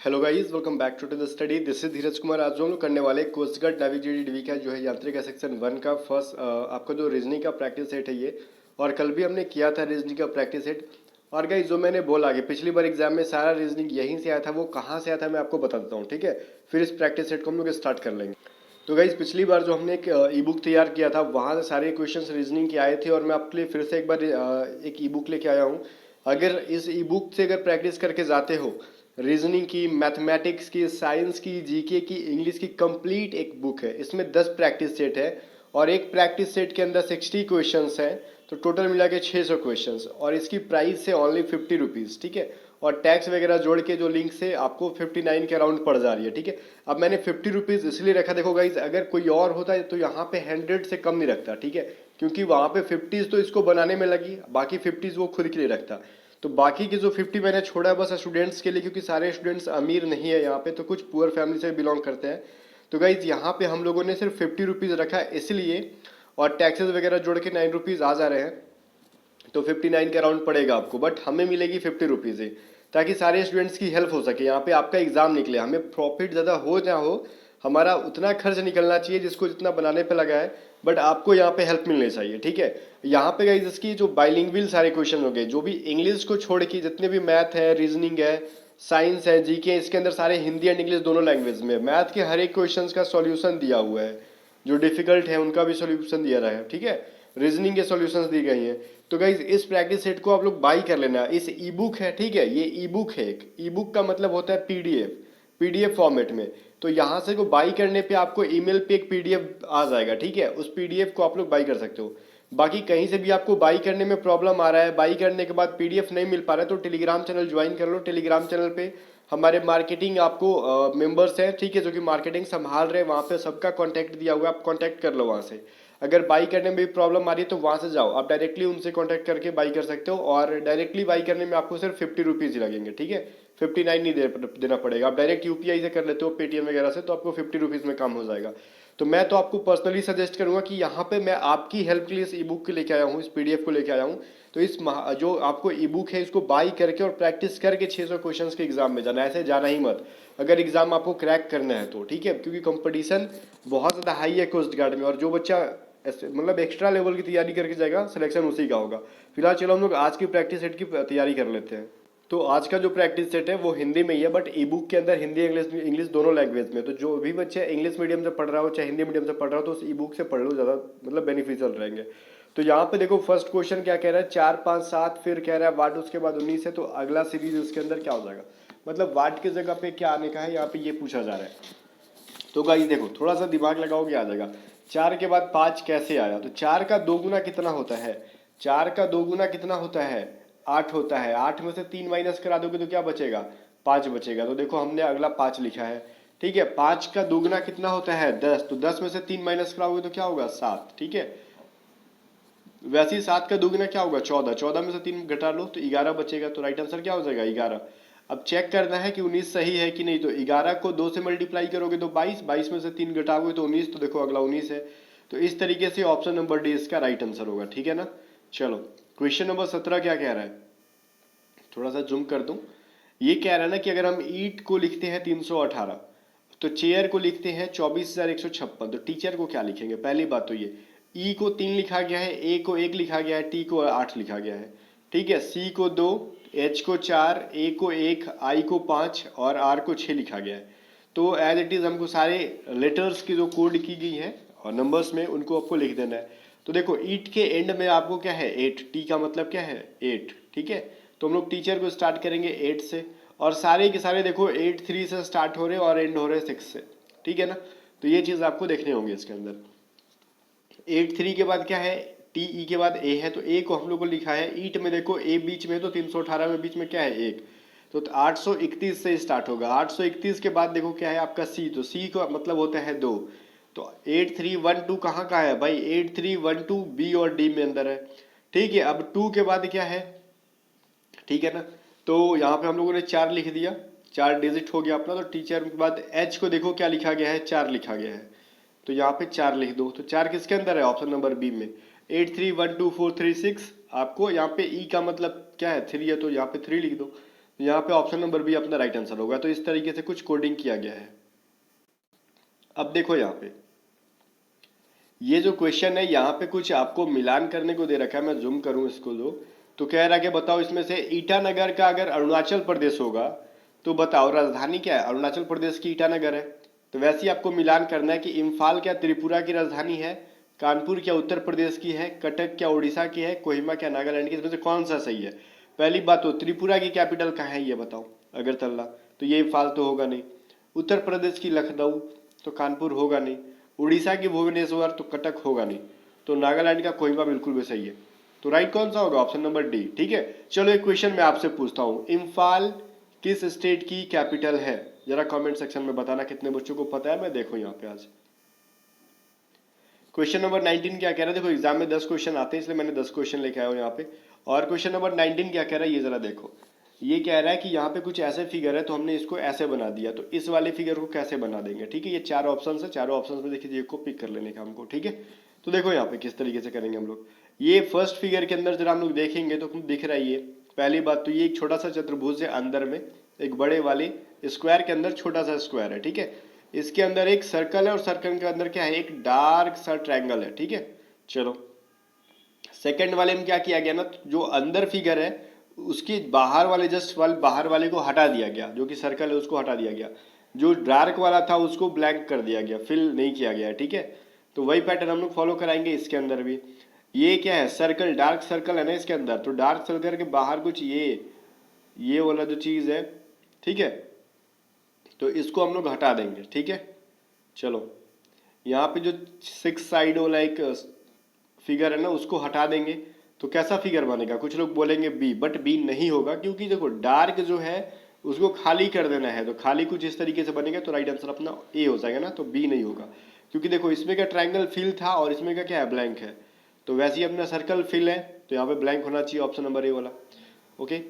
Hello guys, welcome back to the study. This is Dheeraj Kumar. आज जो हम लोग करने वाले कोस्ट गार्ड नेविक डीवी का जो है यांत्रिक सेक्शन 1 का फर्स्ट आपका जो रीजनिंग का प्रैक्टिस सेट है ये। और कल भी हमने किया था रीजनिंग का प्रैक्टिस सेट। और गाइस जो मैंने बोला कि पिछली बार एग्जाम में सारा रीजनिंग यहीं से आया था, वो कहाँ से आया था मैं आपको बता देता हूँ, ठीक है। फिर इस प्रैक्टिस सेट को हम लोग स्टार्ट कर लेंगे। तो गाइज पिछली बार जो हमने एक ई बुक तैयार किया था, वहाँ से सारे क्वेश्चंस रीजनिंग के आए थे और मैं आपके लिए फिर से एक बार एक ई बुक लेके आया हूँ। अगर इस ई बुक से अगर प्रैक्टिस करके जाते हो, रीजनिंग की, मैथमेटिक्स की, साइंस की, जीके की, इंग्लिश की, कंप्लीट एक बुक है। इसमें 10 प्रैक्टिस सेट है और एक प्रैक्टिस सेट के अंदर 60 क्वेश्चंस हैं। तो टोटल मिला के 600 क्वेश्चंस और इसकी प्राइस है ओनली 50 रुपीज़, ठीक है। और टैक्स वगैरह जोड़ के जो लिंक से आपको 59 के अराउंड पड़ जा रही है, ठीक है। अब मैंने 50 रुपीज़ इसलिए रखा, देखो गाइज अगर कोई और होता है तो यहाँ पे 100 से कम नहीं रखता, ठीक है। क्योंकि वहाँ पे 50 तो इसको बनाने में लगी, बाकी 50 वो खुद के लिए रखता। तो बाकी की जो 50 मैंने छोड़ा है बस स्टूडेंट्स के लिए, क्योंकि सारे स्टूडेंट्स अमीर नहीं है यहाँ पे, तो कुछ पुअर फैमिली से बिलोंग करते हैं। तो गाइज यहाँ पे हम लोगों ने सिर्फ 50 रुपीज़ रखा है इसलिए, और टैक्सेस वगैरह जोड़ के 9 रुपीज़ आ जा रहे हैं। तो 59 के अराउंड पड़ेगा आपको, बट हमें मिलेगी 50 रुपीज़ ही, ताकि सारे स्टूडेंट्स की हेल्प हो सके। यहाँ पे आपका एग्जाम निकले, हमें प्रॉफिट ज़्यादा हो ना हो, हमारा उतना खर्च निकलना चाहिए जिसको जितना बनाने पे लगा है, बट आपको यहाँ पे हेल्प मिलनी चाहिए, ठीक है। यहाँ पे गाइस इसकी जो बाइलिंगुअल सारे क्वेश्चन हो गए, जो भी इंग्लिश को छोड़ के जितने भी मैथ है, रीजनिंग है, साइंस है, जीके, इसके अंदर सारे हिंदी एंड इंग्लिश दोनों लैंग्वेज में। मैथ के हर एक क्वेश्चन का सॉल्यूशन दिया हुआ है, जो डिफिकल्ट है उनका भी सॉल्यूशन दिया रहा है, ठीक है। रीजनिंग के सॉल्यूशंस दी गई हैं। तो गाइज इस प्रैक्टिस सेट को आप लोग बाई कर लेना। इस ई बुक है, ठीक है, ये ई बुक है। एक ई बुक का मतलब होता है पीडीएफ, पीडीएफ फॉर्मेट में। तो यहाँ से को बाई करने पे आपको ईमेल पे एक पीडीएफ आ जाएगा, ठीक है। उस पीडीएफ को आप लोग बाई कर सकते हो। बाकी कहीं से भी आपको बाई करने में प्रॉब्लम आ रहा है, बाई करने के बाद पीडीएफ नहीं मिल पा रहा है, तो टेलीग्राम चैनल ज्वाइन कर लो। टेलीग्राम चैनल पे हमारे मार्केटिंग आपको मेंबर्स हैं, ठीक है, जो कि मार्केटिंग संभाल रहे हैं। वहाँ पे सबका कॉन्टैक्ट दिया हुआ है, आप कॉन्टैक्ट कर लो वहाँ से। अगर बाई करने में भी प्रॉब्लम आ रही है तो वहाँ से जाओ, आप डायरेक्टली उनसे कॉन्टैक्ट करके बाई कर सकते हो। और डायरेक्टली बाई करने में आपको सिर्फ 50 रुपीज़ ही लगेंगे, ठीक है। 59 नहीं देना पड़ेगा। आप डायरेक्ट यूपीआई से कर लेते हो, पेटीएम वगैरह से, तो आपको 50 रुपीज़ में काम हो जाएगा। तो मैं तो आपको पर्सनली सजेस्ट करूंगा कि यहाँ पे मैं आपकी हेल्प के लिए इस ई बुक को लेके आया हूँ, इस पीडीएफ को लेके आया हूँ। तो जो आपको ई बुक है इसको बाई करके और प्रैक्टिस करके 600 क्वेश्चंस के एग्जाम में जाना, ऐसे जाना ही मत, अगर एग्जाम आपको क्रैक करना है तो, ठीक है। क्योंकि कंपटीशन बहुत ज़्यादा हाई है कोस्ट गार्ड में, और जो बच्चा मतलब एक्स्ट्रा लेवल की तैयारी करके जाएगा, सिलेक्शन उसी का होगा। फिलहाल चलो हम लोग आज की प्रैक्टिस सेट की तैयारी कर लेते हैं। तो आज का जो प्रैक्टिस सेट है वो हिंदी में ही है, बट ई बुक के अंदर हिंदी इंग्लिश इंग्लिश दोनों लैंग्वेज में। तो जो भी बच्चे इंग्लिश मीडियम से पढ़ रहा हो चाहे हिंदी मीडियम से पढ़ रहा हो, तो उस ई बुक से पढ़ लो, ज़्यादा मतलब बेनिफिशियल रहेंगे। तो यहाँ पे देखो फर्स्ट क्वेश्चन क्या कह रहा है, 4 5 7, फिर कह रहा है वाट, उसके बाद 19 है। तो अगला सीरीज उसके अंदर क्या हो जाएगा, मतलब वाट की जगह पे क्या आने का है, यहाँ पे ये पूछा जा रहा है। तो गाइस देखो थोड़ा सा दिमाग लगाओगे आ जाएगा। 4 के बाद 5 कैसे आया, तो 4 का दोगुना कितना होता है, 4 का दोगुना कितना होता है, 8 होता है। 8 में से 3 माइनस करा दोगे तो क्या बचेगा, 5 बचेगा। तो देखो हमने अगला 5 लिखा है, ठीक है। 5 का दोगुना कितना होता है, 10। तो 10 में से 3 माइनस कराओगे तो क्या होगा, 7, ठीक है। वैसे ही 7 का दोगुना क्या होगा, 14। 14 में से 3 घटा लो तो 11 बचेगा। तो राइट आंसर क्या हो जाएगा, 11। अब चेक करना है कि 19 सही है कि नहीं। तो 11 को 2 से मल्टीप्लाई करोगे तो 22, 22 में से 3 घटाओगे तो 19। तो देखो अगला 19 है। तो इस तरीके से ऑप्शन नंबर डी इसका राइट आंसर होगा, ठीक है ना। चलो क्वेश्चन नंबर 17 क्या कह रहा है, थोड़ा सा जूम कर दूं। ये कह रहा है ना कि अगर हम ईट को लिखते हैं 318, तो चेयर को लिखते हैं 24,156, तो टीचर को क्या लिखेंगे। पहली बात तो ये ई को 3 लिखा गया है, ए को 1 लिखा गया है, टी को 8 लिखा गया है, ठीक है। सी को 2, एच को 4, ए को 1, आई को 5 और आर को 6 लिखा गया है। तो एज इट इज हमको सारे लेटर्स की जो कोड की गई है और नंबर्स में उनको आपको लिख देना है। तो देखो ईट के एंड में आपको क्या है, 8, टी का मतलब क्या है, 8, ठीक है। तो हम लोग टीचर को स्टार्ट करेंगे 8 से, और सारे के सारे देखो 8 3 से स्टार्ट हो रहे और एंड हो रहे 6 से, ठीक है ना। तो ये चीज़ आपको देखने होंगे इसके अंदर। 8 3 के बाद क्या है, टी ई के बाद ए है, तो ए को हम लोग को लिखा है। ईट में देखो ए बीच में, तो 318 में बीच में क्या है, 1। तो 831 से स्टार्ट होगा। 831 के बाद देखो क्या है आपका सी, तो सी का मतलब होता है 2। तो 8 3 1 2 कहाँ का है भाई, 8 3 1 2 बी और डी में अंदर है, ठीक है। अब 2 के बाद क्या है, ठीक है ना। तो यहाँ पे हम लोगों ने 4 लिख दिया, 4 डिजिट हो गया अपना। तो टीचर के बाद एच को देखो क्या लिखा गया है, 4 लिखा गया है। तो यहाँ पे 4 लिख दो। तो 4 किसके अंदर है, ऑप्शन नंबर बी में। 8 3 1 2 4 3 6। आपको यहाँ पे ई का मतलब क्या है, 3 है, तो यहाँ पे 3 लिख दो। तो यहाँ पे ऑप्शन नंबर बी अपना राइट आंसर होगा। तो इस तरीके से कुछ कोडिंग किया गया है। अब देखो यहाँ पे ये जो क्वेश्चन है यहाँ पे कुछ आपको मिलान करने को दे रखा है। मैं जूम करूं इसको तो कह रहा है कि बताओ इसमें से ईटानगर का अगर अरुणाचल प्रदेश होगा तो बताओ राजधानी क्या है। अरुणाचल प्रदेश की ईटानगर है। तो वैसे ही आपको मिलान करना है कि इम्फाल क्या त्रिपुरा की राजधानी है, कानपुर क्या उत्तर प्रदेश की है, कटक क्या उड़ीसा की है, कोहिमा क्या नागालैंड की। इसमें से कौन सा सही है। पहली बात तो त्रिपुरा की कैपिटल कहाँ है ये बताओ। अगरतला, तो ये इम्फाल तो होगा नहीं। उत्तर प्रदेश की लखनऊ, तो कानपुर होगा नहीं। उड़ीसा की भुवनेश्वर, तो कटक होगा नहीं। तो नागालैंड का कोहिमा बिल्कुल भी सही है। तो राइट कौन सा होगा, ऑप्शन नंबर डी। ठीक है, चलो एक क्वेश्चन मैं आपसे पूछता हूं, इम्फाल किस स्टेट की कैपिटल है। जरा कमेंट सेक्शन में बताना कितने बच्चों को पता है। मैं देखो यहाँ पे आज क्वेश्चन नंबर 19 क्या कह रहा है। देखो एग्जाम में 10 क्वेश्चन आते हैं इसलिए मैंने 10 क्वेश्चन लेके आया हूँ यहाँ पे। और क्वेश्चन नंबर 19 क्या कह रहा है ये जरा देखो। ये कह रहा है कि यहाँ पे कुछ ऐसे फिगर है तो हमने इसको ऐसे बना दिया, तो इस वाले फिगर को कैसे बना देंगे। ठीक है, ये 4 ऑप्शन है, चारों ऑप्शन में देखिए को पिक कर लेने का हमको। ठीक है, तो देखो यहाँ पे किस तरीके से करेंगे हम लोग। ये फर्स्ट फिगर के अंदर जरा हम लोग देखेंगे तो दिख रहा है ये। पहली बात तो ये एक छोटा सा चतुर्भुज है, अंदर में एक बड़े वाले स्क्वायर के अंदर छोटा सा स्क्वायर है। ठीक है, इसके अंदर एक सर्कल है और सर्कल के अंदर क्या है, एक डार्क सा ट्रायंगल है। ठीक है, चलो सेकंड वाले में क्या किया गया ना, जो अंदर फिगर है उसके बाहर वाले जस्ट वाले बाहर वाले को हटा दिया गया, जो कि सर्कल है उसको हटा दिया गया। जो डार्क वाला था उसको ब्लैंक कर दिया गया, फिल नहीं किया गया। ठीक है, तो वही पैटर्न हम लोग फॉलो कराएंगे इसके अंदर भी। ये क्या है, सर्कल, डार्क सर्कल है ना इसके अंदर, तो डार्क सर्कल के बाहर कुछ ये वाला जो चीज है। ठीक है, तो इसको हम लोग हटा देंगे। ठीक है, चलो यहाँ पे जो 6 साइड वाला एक फिगर है ना उसको हटा देंगे तो कैसा फिगर बनेगा। कुछ लोग बोलेंगे बी, बट बी नहीं होगा क्योंकि देखो डार्क जो है उसको खाली कर देना है, तो खाली कुछ इस तरीके से बनेगा। तो राइट आंसर अपना ए हो जाएगा ना, तो बी नहीं होगा क्योंकि देखो इसमें का ट्रायंगल फिल था और इसमें का क्या है, ब्लैंक है। तो वैसे ही अपना सर्कल फिल है तो यहाँ पे ब्लैंक होना चाहिए, ऑप्शन नंबर ए वाला। ओके,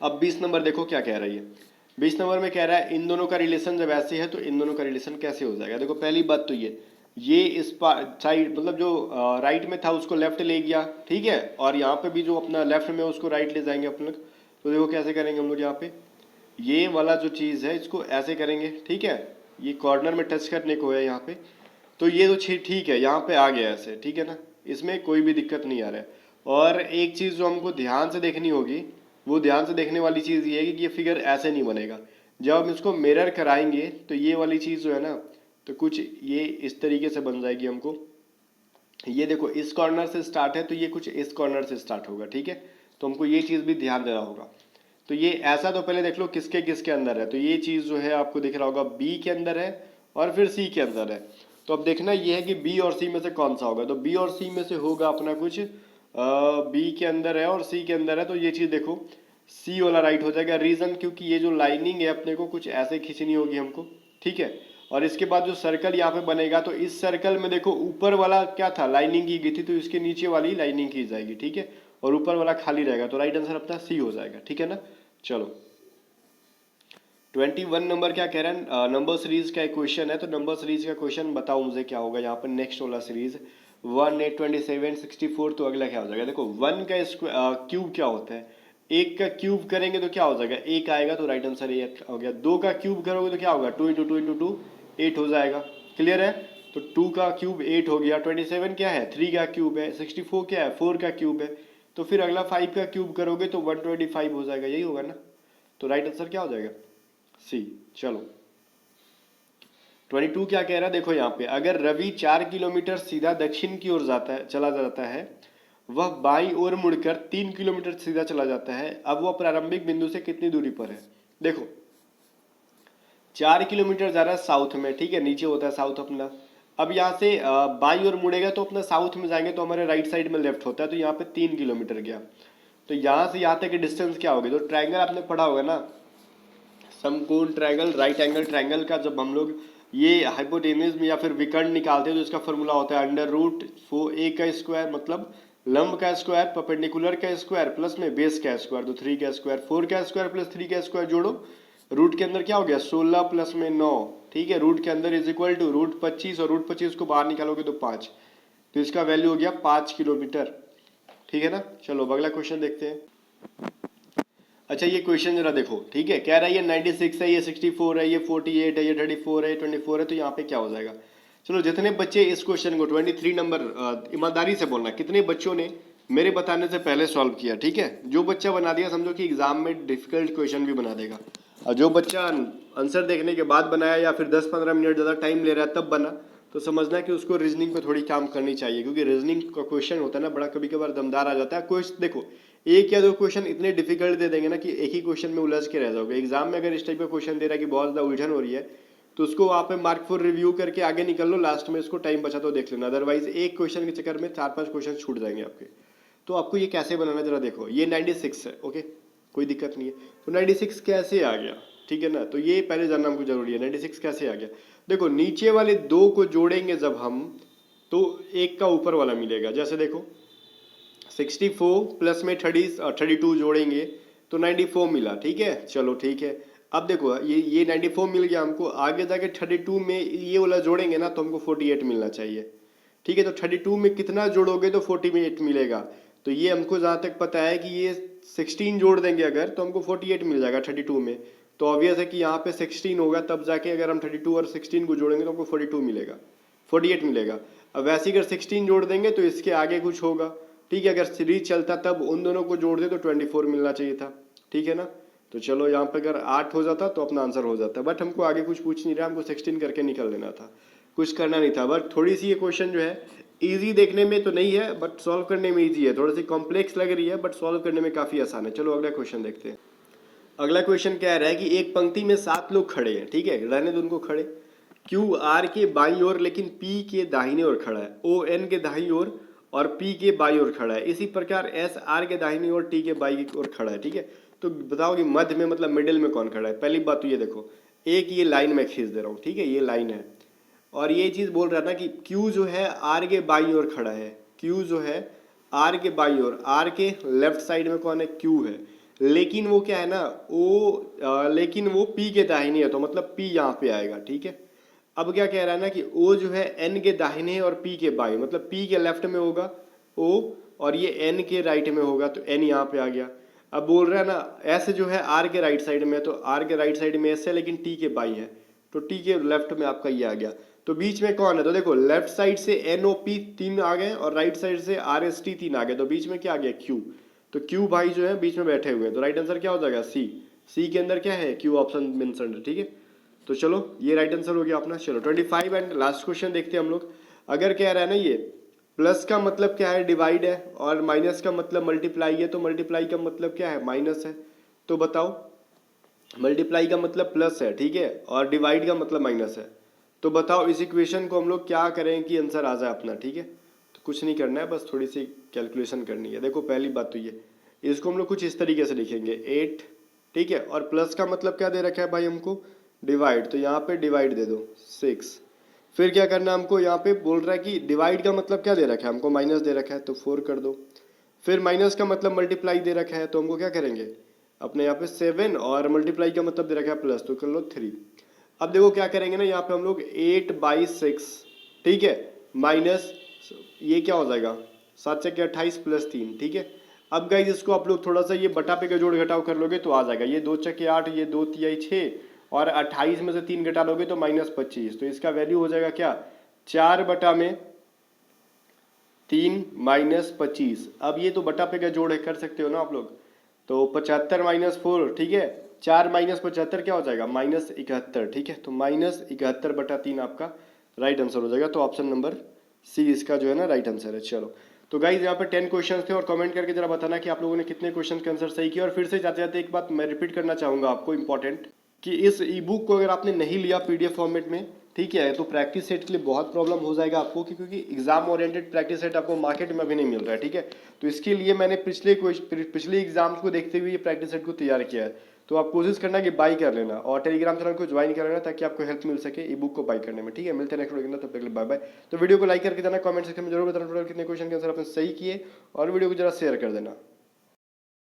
अब 20 नंबर देखो क्या कह रही है। 20 नंबर में कह रहा है इन दोनों का रिलेशन जब ऐसे है तो इन दोनों का रिलेशन कैसे हो जाएगा। देखो पहली बात तो ये इस साइड मतलब जो राइट में था उसको लेफ्ट ले गया। ठीक है, और यहाँ पे भी जो अपना लेफ्ट में उसको राइट ले जाएंगे अपन लोग। तो देखो कैसे करेंगे हम लोग, यहाँ पे ये वाला जो चीज़ है इसको ऐसे करेंगे। ठीक है, ये कॉर्नर में टच करने को है यहाँ पे, तो ये तो ठीक है यहाँ पे आ गया ऐसे। ठीक है ना, इसमें कोई भी दिक्कत नहीं आ रहा है। और एक चीज़ जो हमको ध्यान से देखनी होगी, वो ध्यान से देखने वाली चीज़ ये है कि ये फिगर ऐसे नहीं बनेगा। जब हम इसको मिरर कराएंगे तो ये वाली चीज़ जो है ना, तो कुछ ये इस तरीके से बन जाएगी हमको। ये देखो इस कॉर्नर से स्टार्ट है तो ये कुछ इस कॉर्नर से स्टार्ट होगा। ठीक है, तो हमको ये चीज़ भी ध्यान देना होगा। तो ये ऐसा तो पहले देख लो किसके किसके अंदर है। तो ये चीज़ जो है आपको दिख रहा होगा बी के अंदर है और फिर सी के अंदर है। तो अब देखना ये है कि बी और सी में से कौन सा होगा। तो बी और सी में से होगा अपना कुछ बी के अंदर है और सी के अंदर है, तो ये चीज़ देखो सी वाला राइट हो जाएगा। रीज़न क्योंकि ये जो लाइनिंग है अपने को कुछ ऐसे खींचनी होगी हमको। ठीक है, और इसके बाद जो सर्कल यहाँ पे बनेगा तो इस सर्कल में देखो ऊपर वाला क्या था, लाइनिंग की गई थी, तो इसके नीचे वाली लाइनिंग की जाएगी। ठीक है, और ऊपर वाला खाली रहेगा। तो राइट आंसर अपना सी हो जाएगा। ठीक है ना, चलो 21 नंबर क्या कह रहा है, नंबर सीरीज का एक क्वेश्चन है। तो नंबर सीरीज का क्वेश्चन बताओ मुझे क्या होगा यहाँ पर। नेक्स्ट वाला सीरीज 1 8 27 64, तो अगला क्या हो जाएगा। देखो 1 का क्यूब क्या होता है, एक का क्यूब करेंगे तो क्या हो जाएगा, एक आएगा, तो राइट आंसर ए हो गया। 2 का क्यूब करोगे तो क्या होगा, 2 इंटू 2 इंटू 2 8 हो जाएगा। क्लियर है, तो 2 का क्यूब 8 हो गया। 27 क्या है, 3 का क्यूब है। 64 क्या है, 4 का क्यूब है। तो फिर अगला 5 का क्यूब करोगे तो 125 हो जाएगा, यही होगा ना। तो राइट आंसर क्या हो जाएगा, सी। चलो 22 क्या कह रहा है, देखो यहाँ पे अगर रवि 4 किलोमीटर सीधा दक्षिण की ओर चला जाता है, वह बाईं ओर मुड़कर 3 किलोमीटर सीधा चला जाता है, अब वह प्रारंभिक बिंदु से कितनी दूरी पर है। देखो 4 किलोमीटर जा रहा है साउथ में। ठीक है, नीचे होता है साउथ अपना। अब यहाँ से बाईं ओर मुड़ेगा तो अपना साउथ में जाएंगे तो हमारे राइट साइड में लेफ्ट होता है, तो यहाँ पे 3 किलोमीटर गया। तो यहाँ से यहाँ तक की डिस्टेंस क्या होगी, तो ट्रायंगल आपने पढ़ा होगा ना, समकोण ट्रायंगल, राइट एंगल ट्रायंगल का जब हम लोग ये हाइपोटेन्यूज या फिर विकर्ण निकालते हैं तो इसका फॉर्मूला होता है अंडर रूट ए का स्क्वायर, मतलब लंब का स्क्वायर, परपेंडिकुलर का स्क्वायर प्लस में बेस का स्क्वायर। तो 3 का स्क्वायर, 4 का स्क्वायर प्लस 3 का स्क्वायर जोड़ो, रूट के अंदर क्या हो गया 16 प्लस में 9। ठीक है, रूट के अंदर इज इक्वल टू रूट 25 और रूट 25 को बाहर निकालोगे तो 5, तो इसका वैल्यू हो गया 5 किलोमीटर। ठीक है ना, चलो अगला क्वेश्चन देखते हैं। अच्छा ये क्वेश्चन जरा देखो, ठीक है, कह रहा है ये 96 है, ये 64 है, ये 48 है, ये 34 है, 24 है, तो यहाँ पे क्या हो जाएगा। चलो जितने बच्चे इस क्वेश्चन को 23 नंबर, ईमानदारी से बोलना कितने बच्चों ने मेरे बताने से पहले सॉल्व किया, ठीक है। जो बच्चा बना दिया समझो कि एग्जाम में डिफिकल्ट क्वेश्चन भी बना देगा, और जो बच्चा आंसर देखने के बाद बनाया या फिर 10-15 मिनट ज़्यादा टाइम ले रहा है तब बना, तो समझना कि उसको रीजनिंग पे थोड़ी काम करनी चाहिए, क्योंकि रीजनिंग का क्वेश्चन होता है ना बड़ा कभी कभार दमदार आ जाता है। क्वेश्चन देखो एक या दो क्वेश्चन इतने डिफिकल्ट दे देंगे ना कि एक ही क्वेश्चन में उलझ के रह जाओगे। एग्जाम में अगर इस टाइप का क्वेश्चन दे रहा है कि बहुत ज़्यादा उलझन हो रही है, तो उसको वहाँ पे मार्क फॉर रिव्यू करके आगे निकल लो, लास्ट में इसको टाइम बचा तो देख लेना, अदरवाइज एक क्वेश्चन के चक्कर में 4-5 क्वेश्चन छूट जाएंगे आपके। तो आपको ये कैसे बनाना जरा देखो, ये 96 है, ओके कोई दिक्कत नहीं है। तो 96 कैसे आ गया, ठीक है ना, तो ये पहले जानना हमको जरूरी है 96 कैसे आ गया। देखो नीचे वाले दो को जोड़ेंगे जब हम, तो एक का ऊपर वाला मिलेगा। जैसे देखो 64 प्लस में 32 जोड़ेंगे तो 94 मिला, ठीक है, चलो ठीक है। अब देखो ये 94 मिल गया हमको, आगे जाके 32 में ये वाला जोड़ेंगे ना तो हमको 48 मिलना चाहिए, ठीक है। तो 32 में कितना जोड़ोगे तो 48 मिलेगा। तो ये हमको जहाँ तक पता है कि ये 16 जोड़ देंगे अगर तो हमको 48 मिल जाएगा 32 में। तो ऑब्वियस है कि यहाँ पे 16 होगा, तब जाके अगर हम 32 और 16 को जोड़ेंगे तो हमको 42 मिलेगा, 48 मिलेगा। अब वैसे अगर 16 जोड़ देंगे तो इसके आगे कुछ होगा, ठीक है। अगर सीरीज चलता तब उन दोनों को जोड़ दे तो 24 मिलना चाहिए था, ठीक है ना। तो चलो यहाँ पे अगर 8 हो जाता तो अपना आंसर हो जाता, बट हमको आगे कुछ पूछ नहीं रहा, हमको 16 करके निकल देना था, कुछ करना नहीं था। बट थोड़ी सी ये क्वेश्चन जो है इजी देखने में तो नहीं है, बट सॉल्व करने में इजी है, थोड़ी सी कॉम्प्लेक्स लग रही है बट सॉल्व करने में काफ़ी आसान है। चलो अगला क्वेश्चन देखते हैं। अगला क्वेश्चन कह रहा है कि एक पंक्ति में 7 लोग खड़े हैं, ठीक है, रहने दो उनको खड़े। क्यू आर के बाईं ओर लेकिन पी के दाहिने ओर खड़ा है, ओ एन के दाहिनी ओर और पी के बाईं ओर खड़ा है। इसी प्रकार एस आर के दाहिनी ओर टी के बाईं ओर खड़ा है, ठीक है। तो बताओ कि मध्य में मतलब मिडिल में कौन खड़ा है। पहली बात तो ये देखो, एक ये लाइन में खींच दे रहा हूँ, ठीक है, ये लाइन है, और ये चीज़ बोल रहा था कि Q जो है R के बाईं ओर खड़ा है, Q जो है R के बाईं ओर, R के लेफ्ट साइड में कौन है, Q है। लेकिन वो क्या है ना, लेकिन वो P के दाहिने है, तो मतलब P यहाँ पे आएगा, ठीक है। अब क्या कह रहा है ना कि O जो है N के दाहिने और P के बाईं, मतलब P के लेफ्ट में होगा O, और ये N के राइट में होगा तो N यहाँ पे आ गया। अब बोल रहा है ना S जो है R के राइट साइड में है, तो R के राइट साइड में S है लेकिन T के बाईं है, तो T के लेफ्ट में आपका ये आ गया। तो बीच में कौन है, तो देखो लेफ्ट साइड से NOP 3 आ गए और राइट साइड से RST 3 आ गए, तो बीच में क्या आ गया, Q। तो Q भाई जो है बीच में बैठे हुए हैं, तो राइट आंसर क्या हो जाएगा, C के अंदर क्या है, Q ऑप्शन मेंशन है, ठीक है। तो चलो ये राइट आंसर हो गया अपना। चलो 25 एंड लास्ट क्वेश्चन देखते हैं हम लोग। अगर कह रहा है ना ये प्लस का मतलब क्या है, डिवाइड है, और माइनस का मतलब मल्टीप्लाई है, तो मल्टीप्लाई का मतलब क्या है, माइनस है। तो बताओ मल्टीप्लाई का मतलब प्लस है, ठीक है, और डिवाइड का मतलब माइनस है। तो बताओ इस इक्वेशन को हम लोग क्या करें कि आंसर आ जाए अपना, ठीक है। तो कुछ नहीं करना है, बस थोड़ी सी कैलकुलेशन करनी है। देखो पहली बात तो ये, इसको हम लोग कुछ इस तरीके से लिखेंगे 8, ठीक है, और प्लस का मतलब क्या दे रखा है भाई हमको, डिवाइड, तो यहाँ पे डिवाइड दे दो 6। फिर क्या करना है हमको, यहाँ पे बोल रहा है कि डिवाइड का मतलब क्या दे रखा है हमको, माइनस दे रखा है, तो 4 कर दो। फिर माइनस का मतलब मल्टीप्लाई दे रखा है, तो हमको क्या करेंगे अपने यहाँ पे 7, और मल्टीप्लाई का मतलब दे रखा है प्लस, तो कर लो 3। अब देखो क्या करेंगे ना, यहाँ पे हम लोग 8/6, ठीक है, माइनस ये क्या हो जाएगा 7 से 28 प्लस 3, ठीक है। अब गाइज इसको आप लोग थोड़ा सा ये बटा पे का जोड़ घटाव कर लोगे तो आ जाएगा, ये 2 चक्के 8, ये 2 तिहाई 6, और 28 में से 3 घटा लोगे तो -25, तो इसका वैल्यू हो जाएगा क्या, 4/3 -25। अब ये तो बटा पे का जोड़ है, कर सकते हो ना आप लोग, तो 75 - 4, ठीक है, 4 - 75 क्या हो जाएगा, -71, ठीक है। तो -71/3 आपका राइट आंसर हो जाएगा। तो ऑप्शन नंबर सी इसका जो है ना राइट आंसर है। चलो तो गाइज यहाँ पे 10 क्वेश्चन थे, और कमेंट करके जरा बताना कि आप लोगों ने कितने क्वेश्चन के आंसर सही किए। और फिर से जाते जाते एक बात मैं रिपीट करना चाहूँगा आपको इंपॉर्टेंट, कि इस ई बुक को अगर आपने नहीं लिया PDF फॉर्मेट में, ठीक है, तो प्रैक्टिस सेट के लिए बहुत प्रॉब्लम हो जाएगा आपको, क्योंकि एग्जाम ओरिएंटेड प्रैक्टिस सेट आपको मार्केट में अभी नहीं मिल रहा है, ठीक है। तो इसके लिए मैंने पिछले एग्जाम्स को देखते हुए ये प्रैक्टिस सेट को तैयार किया है। तो आप कोशिश करना कि बाई कर लेना, और टेलीग्राम चैनल को ज्वाइन कर लेना, ताकि आपको हेल्प मिल सके ई बुक को बाई करने में, ठीक है। मिलते हैं नेक्स्ट वीडियो के अंदर, तब तक के लिए बाय बाय। तो वीडियो को लाइक करके देना, कमेंट सेक्शन में जरूर बताना कितने क्वेश्चन के आंसर आपने सही किए, और वीडियो को जरा शेयर कर देना।